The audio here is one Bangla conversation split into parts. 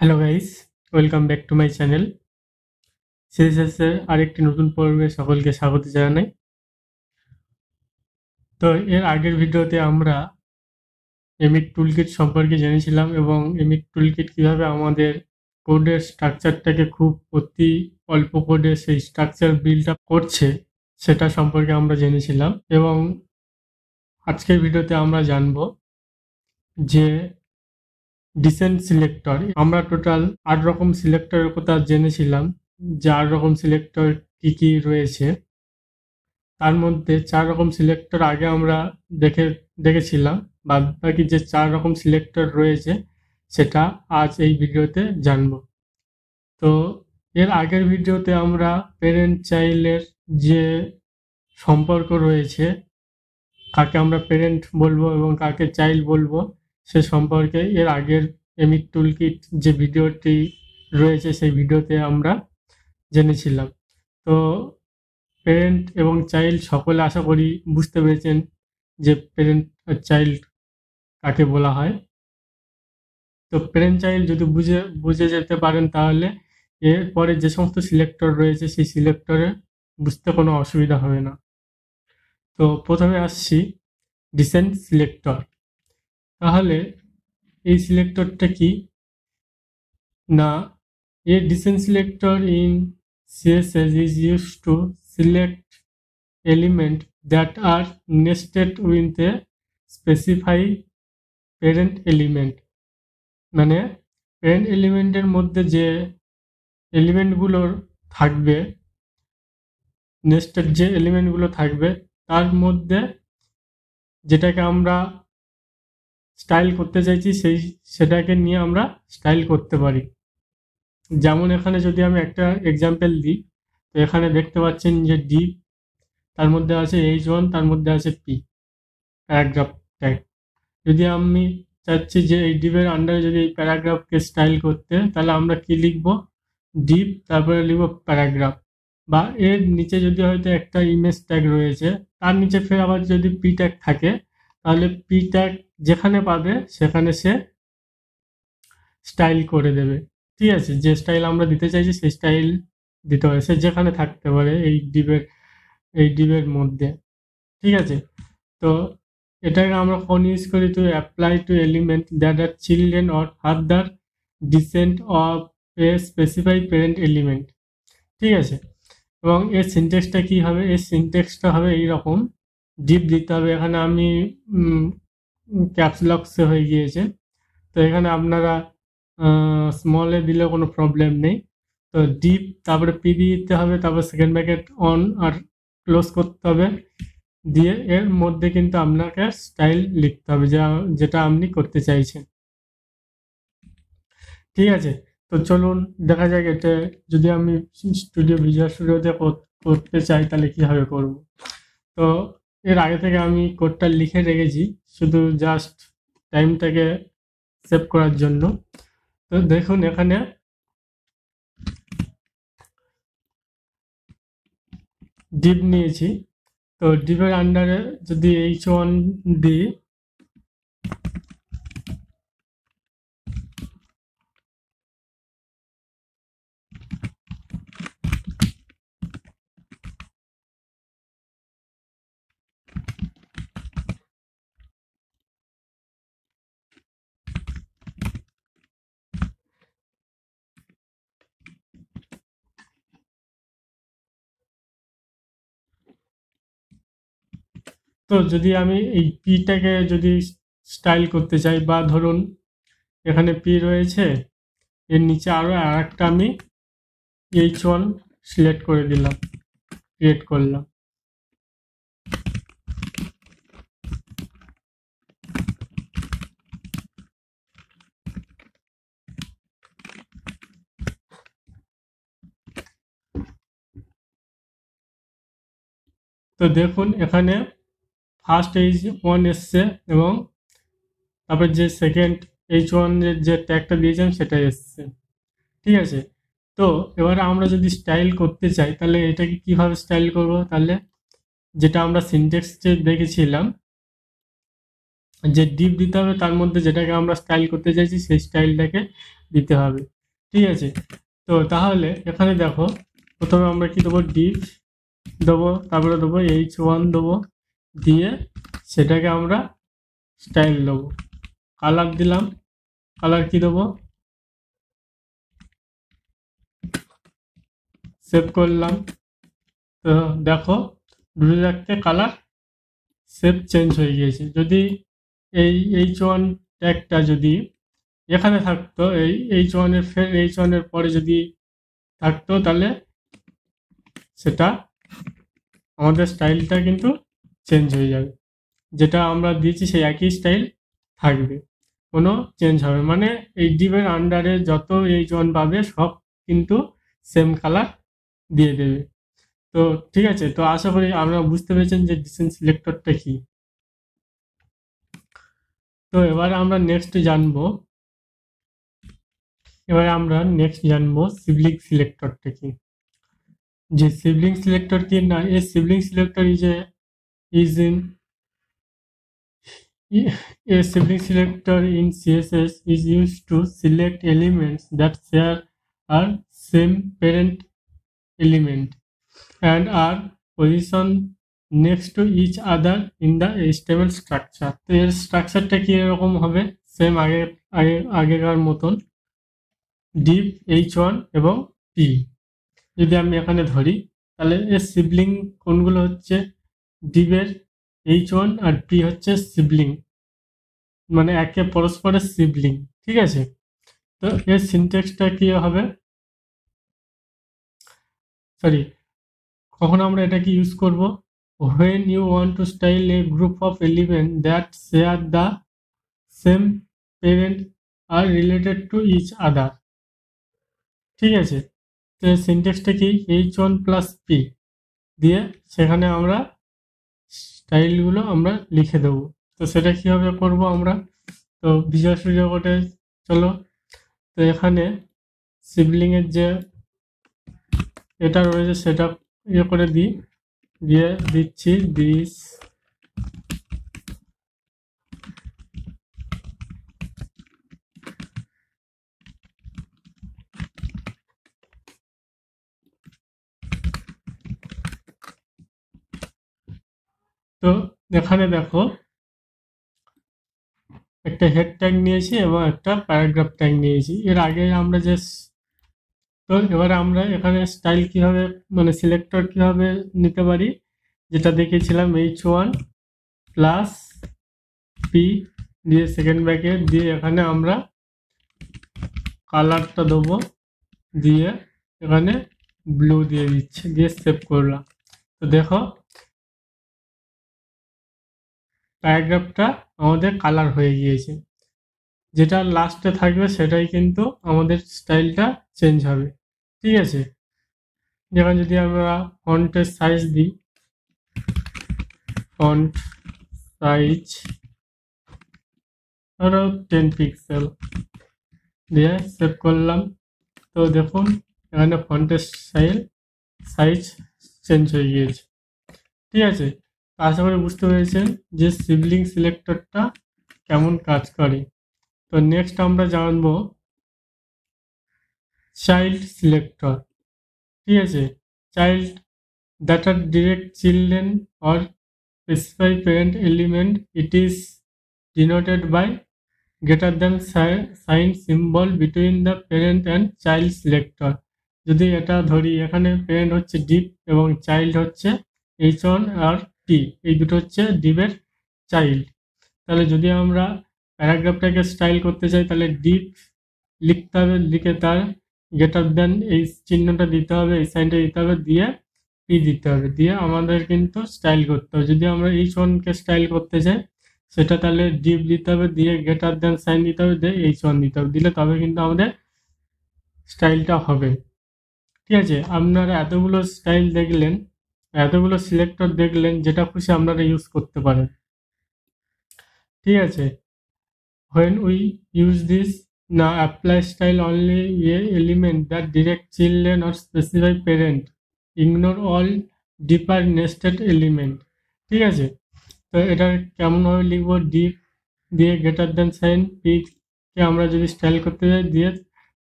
Hello guys, welcome back to my channel. সিরিজের আরেকটি নতুন পর্বে সকলকে স্বাগত জানাই। তো এর আগের ভিডিওতে আমরা এমিক টুলকিট সম্পর্কে জেনেছিলাম এবং এমিক টুলকিট কিভাবে আমাদের কোডের স্ট্রাকচারটাকে খুব অতি অল্প কোডে সেই স্ট্রাকচার বিল্ড আপ করছে সেটা সম্পর্কে আমরা জেনেছিলাম। এবং আজকের ভিডিওতে আমরা জানবো যে ডিসেন্ট সিলেক্টর। আমরা টোটাল 8 রকম সিলেক্টরের কথা জেনেছিলাম, যে 8 রকম সিলেক্টর কি কি রয়েছে। তার মধ্যে 4 রকম সিলেক্টর আগে আমরা দেখেছিলাম, বাদ বাকি যে 4 রকম সিলেক্টর রয়েছে সেটা আজ এই ভিডিওতে জানবো। তো এর আগের ভিডিওতে আমরা প্যারেন্ট চাইল্ডের যে সম্পর্ক রয়েছে, কাকে আমরা প্যারেন্ট বলবো এবং কাকে চাইল্ড বলবো সে সম্পর্কে এর আগের এমিক টুলকিট যে ভিডিওটি রয়েছে সেই ভিডিওতে আমরা জেনেছিলাম। তো প্যারেন্ট এবং চাইল্ড সকলে আশা করি বুঝতে পেরেছেন যে প্যারেন্ট আর চাইল্ড কাকে বলা হয়। তো প্যারেন্ট চাইল্ড যদি বুঝে যেতে পারেন তাহলে এরপরে যে সমস্ত সিলেক্টর রয়েছে সেই সিলেক্টরে বুঝতে কোনো অসুবিধা হবে না। তো প্রথমে আসছি ডিসেন্ট সিলেক্টর। তাহলে এই সিলেক্টরটা কি না, a descent selector in CSS is used to select elements that are nested with a specified parent element। মানে প্যারেন্ট এলিমেন্টের মধ্যে যে এলিমেন্টগুলো থাকবে, নেস্টেড যে এলিমেন্টগুলো থাকবে তার মধ্যে যেটাকে আমরা স্টাইল করতে চাইছি সেটাকে নিয়ে আমরা স্টাইল করতে পারি। যেমন এখানে যদি আমি একটা এক্সাম্পল দিই, তো এখানে দেখতে পাচ্ছেন যে ডিপ, তার মধ্যে আছে H1, তার মধ্যে আছে P প্যারাগ্রাফ ট্যাগ। যদি আমি চাচ্ছি যে এই ডিপের আন্ডারে যদি এই প্যারাগ্রাফকে স্টাইল করতে, তাহলে আমরা কি লিখব, ডিপ তারপরে লিখব প্যারাগ্রাফ। বা এর নিচে যদি হয়তো একটা ইমেজ ট্যাগ রয়েছে, তার নিচে ফের আবার যদি পি ট্যাগ থাকে, তাহলে পি ট্যাগ যেখানে পাবে সেখানে সে স্টাইল করে দেবে। ঠিক আছে, যে স্টাইল আমরা দিতে চাইছি সেই স্টাইল দিতে পারে, সে যেখানে থাকতে পারে এই ডিবের মধ্যে। ঠিক আছে, তো এটাকে আমরা কখন ইউজ করি, to apply to element that are children or further descent of a specify parent element. ঠিক আছে, এবং এর সিনটেক্সটা কি হবে, এর সিনটেক্সটা হবে এইরকম। ডিপ দিতে হবে, এখানে আমি ক্যাপসলক্সে হয়ে গিয়েছে, তো এখানে আপনারা স্মলে দিলে কোনো প্রবলেম নেই। তো ডিপ তারপরে পি দিতে হবে, তারপর সেকেন্ড ব্র্যাকেট অন আর ক্লোজ করতে হবে, দিয়ে এর মধ্যে কিন্তু আপনাকে স্টাইল লিখতে হবে যেটা আপনি করতে চাইছেন। ঠিক আছে, তো চলুন দেখা যাক এটা যদি আমি ভিজুয়াল স্টুডিওতে করতে চাই তাহলে কীভাবে করব। তো এর আগে থেকে আমি কোডটা লিখে রেখেছি, শুধু জাস্ট টাইমটাকে সেভ করার জন্য। তো দেখুন এখানে ডিপ নিয়েছি, তো ডিপের আন্ডারে যদি H1 দিই, তো যদি আমি এই পিটাকে যদি স্টাইল করতে চাই, বা ধরুন এখানে পি রয়েছে, এর নিচে আরও আরেকটা আমি H1 সিলেক্ট করে দিলাম, ক্রিয়েট করলাম। তো দেখুন এখানে ফার্স্ট H1 এসছে এবং তারপর যে সেকেন্ড H1 এর যে ট্যাগটা দিয়েছিলাম সেটা এসছে। ঠিক আছে, তো এবারে আমরা যদি স্টাইল করতে চাই তাহলে এটাকে কিভাবে স্টাইল করব, তাহলে যেটা আমরা সিনট্যাক্সে দেখেছিলাম যে ডিপ দিতে হবে, তার মধ্যে যেটাকে আমরা স্টাইল করতে চাইছি সেই স্টাইলটাকে দিতে হবে। ঠিক আছে। তো তাহলে এখানে দেখো, প্রথমে আমরা কি দেবো, ডিপ দেবো, তারপরে দেবো H1 দেবো, দিয়ে সেটাকে আমরা স্টাইল দেবো, কালার দিলাম, কালার কি দেবো, সেভ করলাম। তো দেখো দুটো রাখতে কালার সেভ চেঞ্জ হয়ে গিয়েছে। যদি এই H1 ট্যাগটা যদি এখানে থাকতো, এই H1 এর ফের H1 এর পরে যদি থাকতো, তাহলে সেটা আমাদের স্টাইলটা কিন্তু চেঞ্জ হয়ে যাবে। যেটা আমরা দিয়েছি সেই একই স্টাইল থাকবে, কোনো চেঞ্জ হবে, মানে এই ডিপের আন্ডারে যত H1 পাবে সব কিন্তু সেম কালার দিয়ে দেবে। তো ঠিক আছে, তো আশা করি আমরা বুঝতে পেরেছেন যে ডিসেন্ট সিলেক্টরটা কি। তো এবারে আমরা নেক্সট জানবো সিবলিং সিলেক্টরটা কি। যে সিবলিং সিলেক্টর কি না, এই sibling selector a sibling selector in CSS is used to select elements that share a same parent element and are positioned next to each other in the HTML structure. তো এর স্ট্রাকচারটা কি এরকম হবে, সেম আগেকার মতন, ডিপ H1 এবং P। যদি আমি এখানে ধরি, তাহলে এর সিবলিং কোনগুলো হচ্ছে, ডিপের H1 আর P হচ্ছে সিবলিং, মানে একে পরস্পরের সিবলিং। ঠিক আছে, তো এর সিনট্যাক্সটা কি হবে, সরি, কখন আমরা এটাকে ইউজ করব, when you want to style a group of elements that share the same parent are related to each other। ঠিক আছে, তো সিনট্যাক্সটা কি, H1 প্লাস P দিয়ে সেখানে আমরা স্টাইলগুলো আমরা লিখে দেবো। তো সেটা কীভাবে করব আমরা, তো ভিজুয়াল স্টুডিও কোডে চলো। তো এখানে সিবলিংয়ের যে এটা রয়েছে সেটা করে দিয়ে দিচ্ছি দিস, তো এখানে দেখো একটা হেড ট্যাগ নিয়েছি এবং একটা প্যারাগ্রাফ ট্যাগ নিয়েছি। এর আগে আমরা তো এবারে আমরা এখানে স্টাইল কিভাবে, মানে সিলেক্টর কিভাবে নিতে পারি, যেটা দেখেছিলাম H1 প্লাস P দিয়ে সেকেন্ড ব্র্যাকেট দিয়ে এখানে আমরা কালারটা দেবো, দিয়ে এখানে ব্লু দিয়ে দিচ্ছি, দিয়ে সেভ করলাম। তো দেখো প্যারাগ্রাফটা আমাদের কালার হয়ে গিয়েছে, যেটা লাস্টে থাকবে সেটাই কিন্তু আমাদের স্টাইলটা চেঞ্জ হবে। ঠিক আছে, যেমন যদি আমরা ফন্টের সাইজ দিই, ফন্ট সাইজ ধরো 10 পিক্সেল দিয়ে সেভ করলাম। তো দেখুন এখানে ফন্টের সাইজ চেঞ্জ হয়ে গিয়েছে। ঠিক আছে, আশা করি বুঝতে পেরেছেন যে সিবলিং সিলেক্টরটা কেমন কাজ করে। তো নেক্সট আমরা জানবো চাইল্ড সিলেক্টর। ঠিক আছে, child that are direct children or specify parent element, it is denoted by greater than sign symbol between the parent and child selector। যদি এটা ধরি, এখানে প্যারেন্ট হচ্ছে ডিপ এবং চাইল্ড হচ্ছে H1 আর P, এই দুটো হচ্ছে ডিপের চাইল্ড। তাহলে যদি আমরা প্যারাগ্রাফটাকে স্টাইল করতে চাই, তাহলে ডিপ লিখতে হবে, লিখে তার গ্রেটার দেন এই চিহ্নটা দিতে হবে, এই সাইনটা দিতে হবে, দিয়ে পি দিতে হবে, দিয়ে আমাদের কিন্তু স্টাইল করতে হবে। যদি আমরা H1কে স্টাইল করতে চাই, সেটা তাহলে ডিপ দিতে হবে, দিয়ে গ্রেটার দেন সাইন দিতে হবে, দিয়ে H1 দিতে হবে, দিলে তবে কিন্তু আমাদের স্টাইলটা হবে। ঠিক আছে, আপনারা এতগুলো স্টাইল দেখলেন, এতগুলো সিলেক্টর দেখলেন, যেটা খুশি আপনারা ইউজ করতে পারেন। ঠিক আছে, when we use this, now apply style only a element that direct children or specify parent, ignore all deeper nested element। ঠিক আছে, তো এটা কেমনভাবে লিখবো, ডিপ দিয়ে গ্রেটার দেন সাইন পি কে আমরা যদি স্টাইল করতে যাই, দিয়ে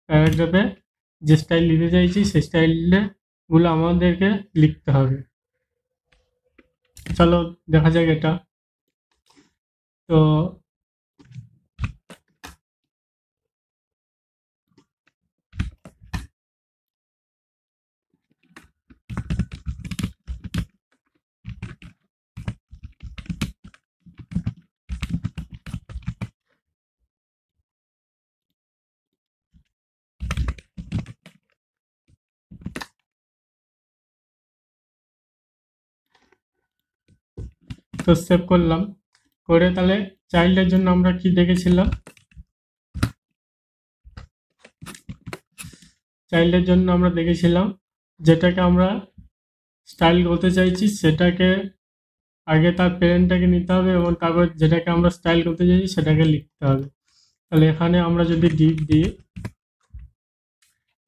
প্যারাগ্রাফে যে স্টাইল দিতে চাইছি সেই স্টাইলগুলো আমাদেরকে লিখতে হবে। চলো দেখা যাক এটা। তো সেভ করলাম, করে তাহলে চাইল্ডের জন্য আমরা কি দেখেছিলাম, চাইল্ডের জন্য আমরা দেখেছিলাম যেটাকে আমরা স্টাইল করতে চাইছি সেটাকে আগে তার প্যারেন্টটাকে নিতে হবে এবং তারপর যেটাকে আমরা স্টাইল করতে চাইছি সেটাকে লিখতে হবে। তাহলে এখানে আমরা যদি ডিপ দিই,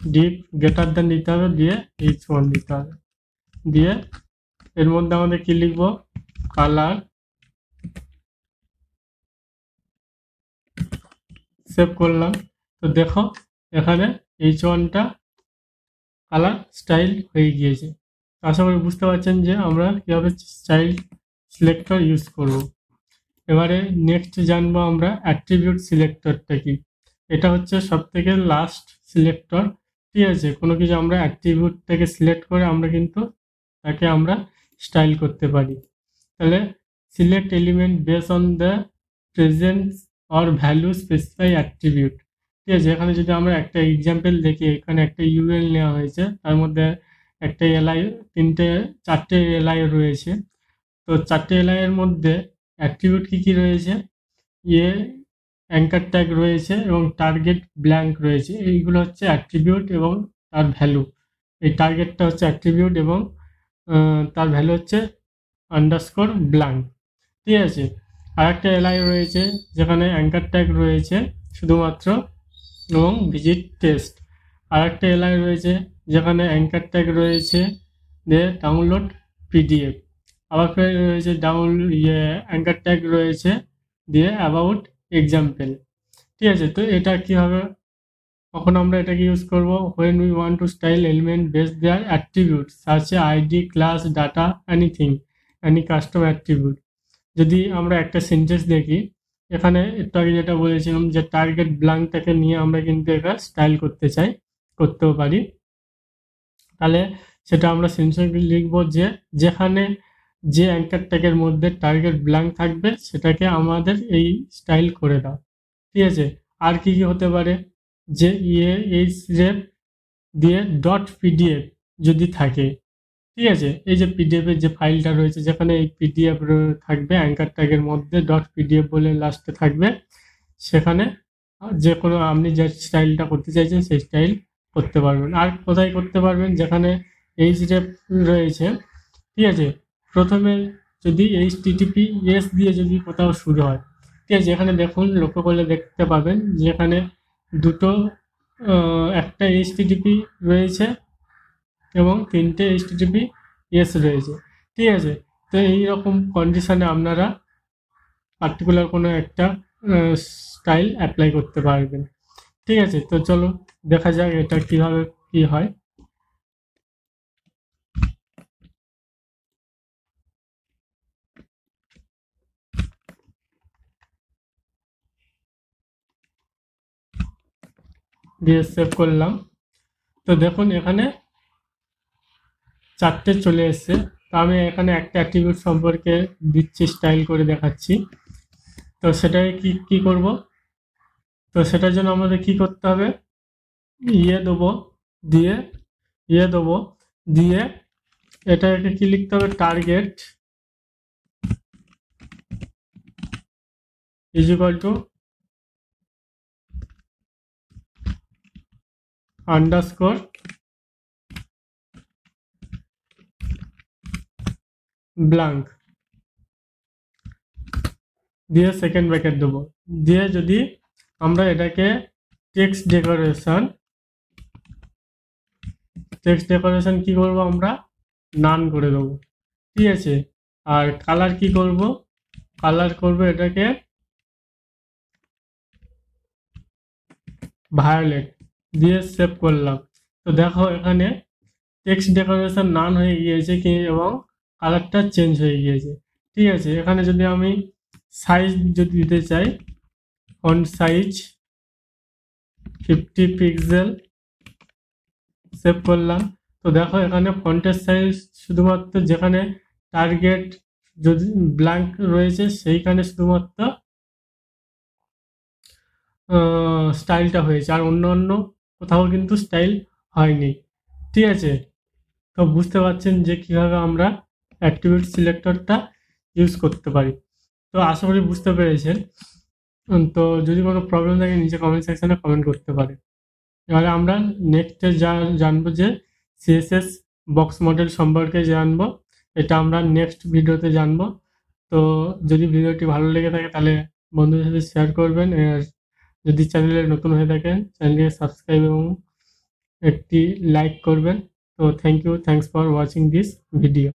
ডিপ গ্রেটার দেন দিতে হবে, দিয়ে h1 দিতে হবে, দিয়ে এর মধ্যে আমাদের কি লিখবো, কালার, সেভ করলাম। তো দেখো এখানে h1টা কালার স্টাইল হয়ে গিয়েছে। আশা করি বুঝতে পারছেন যে আমরা কীভাবে চাইল্ড সিলেক্টর ইউজ করব। এবারে নেক্সট জানবো আমরা অ্যাট্রিবিউট সিলেক্টরটা কি। এটা হচ্ছে সব থেকে লাস্ট সিলেক্টর, ঠিক আছে। কোনো কিছু আমরা অ্যাট্রিবিউট থেকে সিলেক্ট করে আমরা কিন্তু তাকে আমরা স্টাইল করতে পারি। তাহলে select element base on the presence or value specify attribute, ঠিক আছে। এখানে যদি আমরা একটা এক্সাম্পল দেখি, এখানে একটা ইউএল নেওয়া হয়েছে, তার মধ্যে একটা এলআই, চারটে এলআই রয়েছে। তো চারটে এলআই এর মধ্যে অ্যাট্রিবিউট কী রয়েছে, অ্যাঙ্কার ট্যাগ রয়েছে এবং টার্গেট ব্ল্যাঙ্ক রয়েছে। এইগুলো হচ্ছে অ্যাট্রিবিউট এবং তার ভ্যালু। এই টার্গেটটা হচ্ছে অ্যাট্রিবিউট এবং তার ভ্যালু হচ্ছে আন্ডারস্কোর ব্ল্যাঙ্ক, ঠিক আছে। আর একটা এলআই রয়েছে যেখানে অ্যাঙ্কার ট্যাগ রয়েছে শুধুমাত্র এবং ভিজিট টেস্ট। আর একটা এলআই রয়েছে যেখানে অ্যাঙ্কার ট্যাগ রয়েছে দিয়ে ডাউনলোড পিডিএফ। আবার রয়েছে অ্যাঙ্কার ট্যাগ রয়েছে দিয়ে অ্যাবাউট এক্সাম্পল, ঠিক আছে। তো এটা কি হবে, কখন আমরা এটাকে ইউজ করব, when we want to style element based their attributes such as id, class, data, anything, any custom attribute। যদি আমরা একটা সেন্টেন্স দেখি, এখানে একটু আগে যেটা বলেছিলাম যে টার্গেট ব্ল্যাঙ্কটাকে নিয়ে আমরা কিন্তু এটা স্টাইল করতে চাই, করতেও পারি। তাহলে সেটা আমরা সেন্টেন্সে লিখবো যে যেখানে যে অ্যাঙ্কার ট্যাগের মধ্যে টার্গেট ব্ল্যাঙ্ক থাকবে সেটাকে আমাদের এই স্টাইল করে দাও, ঠিক আছে। আর কি কি হতে পারে, যে href দিয়ে ডট পিডিএফ যদি থাকে, ঠিক আছে। এই যে পিডিএফ এর যে ফাইলটা রয়েছে যেখানে এই পিডিএফ থাকবে, অ্যাঙ্কার ট্যাগের মধ্যে ডট পিডিএফ বলে লাস্টে থাকবে, সেখানে যে কোনো আপনি যে স্টাইলটা করতে চাইছেন সেই স্টাইল করতে পারবেন। আর কোথায় করতে পারবেন, যেখানে href রয়েছে, ঠিক আছে। প্রথমে যদি https দিয়ে যদি কোথাও শুরু হয়, ঠিক আছে। এখানে দেখুন, লক্ষ্য করলে দেখতে পাবেন যেখানে দুটো একটা http রয়েছে এবং তিনটে https রয়েছে, ঠিক আছে। তো এইরকম কন্ডিশনে আপনারা পার্টিকুলার কোনো একটা স্টাইল অ্যাপ্লাই করতে পারবেন, ঠিক আছে। তো চলো দেখা যাক এটা কিভাবে কি হয়। দিয়ে সেভ করলাম। তো দেখুন এখানে চারটে চলে এসছে। তো আমি এখানে একটা অ্যাট্রিবিউট সম্পর্কে দিচ্ছি, স্টাইল করে দেখাচ্ছি। তো সেটাকে কি করব, তো সেটার জন্য আমাদের কি করতে হবে, দেবো, দিয়ে এটাকে কি লিখতে হবে, target is equal to underscore blank, দিয়ে সেকেন্ড ব্র্যাকেট দেবো। দিয়ে যদি আমরা এটাকে টেক্সট ডেকোরেশন কি করব, আমরা নান করে দেবো, ঠিক আছে। আর কালার কি করব, কালার করব এটাকে ভায়োলেট, দিয়ে সেভ করলাম। তো দেখো এখানে টেক্সট ডেকোরেশন নান হয়ে গিয়েছে কি এবং কালারটা চেঞ্জ হয়ে গিয়েছে। ঠিক আছে, এখানে যদি আমি সাইজ যদি দিতে চাই, ফন্ট সাইজ 50 পিক্সেল, সেভ করলাম। তো দেখো এখানে ফন্টের সাইজ শুধুমাত্র যেখানে টার্গেট যদি ব্ল্যাঙ্ক রয়েছে সেইখানে শুধুমাত্র স্টাইলটা হয়েছে, আর অন্য অন্য কোথাও কিন্তু স্টাইল হয়নি। ঠিক আছে, তো বুঝতে পারছেন যে কীভাবে আমরা অ্যাট্রিবিউট সিলেক্টরটা ইউজ করতে পারি। তো আশা করি বুঝতে পেরেছেন। তো যদি কোনো প্রবলেম থাকে নিচে কমেন্ট সেকশনে কমেন্ট করতে পারে। এবারে আমরা নেক্সটে জানবো যে সিএসএস বক্স মডেল সম্পর্কে জানবো, এটা আমরা নেক্সট ভিডিওতে জানবো। তো যদি ভিডিওটি ভালো লেগে থাকে তাহলে বন্ধুদের সাথে শেয়ার করবেন, আর যদি চ্যানেলে নতুন হয়ে থাকেন চ্যানেলকে সাবস্ক্রাইব এবং একটি লাইক করবেন। তো thank you, thanks for watching this video.